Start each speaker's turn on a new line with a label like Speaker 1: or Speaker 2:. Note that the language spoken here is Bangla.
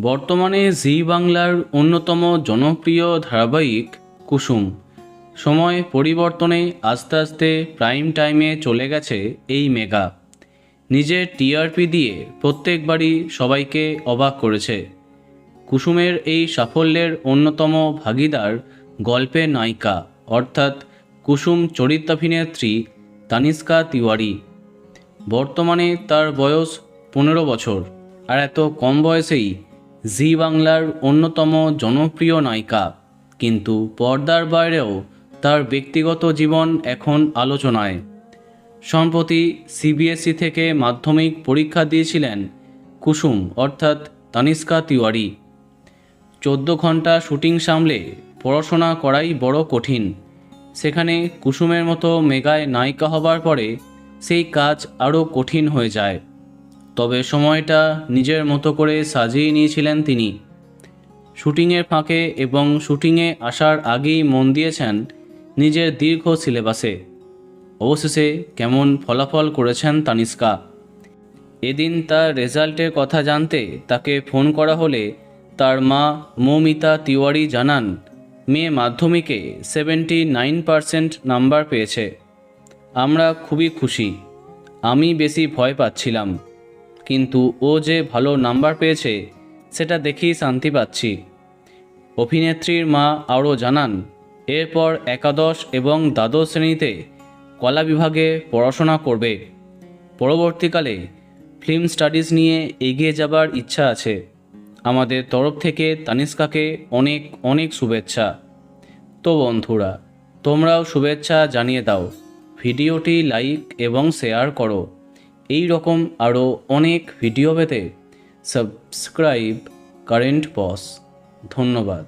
Speaker 1: বর্তমানে জি বাংলার অন্যতম জনপ্রিয় ধারাবাহিক কুসুম। সময় পরিবর্তনে আস্তে আস্তে প্রাইম টাইমে চলে গেছে এই মেগা। নিজের টিআরপি দিয়ে প্রত্যেকবারই সবাইকে অবাক করেছে। কুসুমের এই সাফল্যের অন্যতম ভাগিদার গল্পের নায়িকা অর্থাৎ কুসুম চরিত্রাভিনেত্রী তানিষ্কা তিওয়ারি। বর্তমানে তার বয়স 15 বছর, আর এত কম বয়সেই জি বাংলার অন্যতম জনপ্রিয় নায়িকা। কিন্তু পর্দার বাইরেও তার ব্যক্তিগত জীবন এখন আলোচনায়। সম্প্রতি সিবিএসই থেকে মাধ্যমিক পরীক্ষা দিয়েছিলেন কুসুম অর্থাৎ তানিষ্কা তিওয়ারি। 14 ঘন্টা শুটিং সামলে পড়াশোনা করাই বড় কঠিন। সেখানে কুসুমের মতো মেগায় নায়িকা হবার পরে সেই কাজ আরও কঠিন হয়ে যায়। তবে সময়টা নিজের মতো করে সাজিয়ে নিয়েছিলেন তিনি। শুটিংয়ের ফাঁকে এবং শুটিংয়ে আসার আগেই মন দিয়েছেন নিজের দীর্ঘ সিলেবাসে। অবশেষে কেমন ফলাফল করেছেন তানিষ্কা। এদিন তার রেজাল্টের কথা জানতে তাকে ফোন করা হলে তার মা মৌমিতা তিওয়ারি জানান, মেয়ে মাধ্যমিকে 79% নাম্বার পেয়েছে। আমরা খুবই খুশি। আমি বেশি ভয় পাচ্ছিলাম, কিন্তু ও যে ভালো নাম্বার পেয়েছে সেটা দেখেই শান্তি পাচ্ছি। অভিনেত্রীর মা আরও জানান, এরপর একাদশ এবং দ্বাদশ শ্রেণীতে কলা বিভাগে পড়াশোনা করবে। পরবর্তীকালে ফিল্ম স্টাডিজ নিয়ে এগিয়ে যাবার ইচ্ছা আছে। আমাদের তরফ থেকে তানিষ্কাকে অনেক অনেক শুভেচ্ছা। তো বন্ধুরা, তোমরাও শুভেচ্ছা জানিয়ে দাও, ভিডিওটি লাইক এবং শেয়ার করো। এই রকম আরও অনেক ভিডিও পেতে সাবস্ক্রাইব কারেন্ট বস। ধন্যবাদ।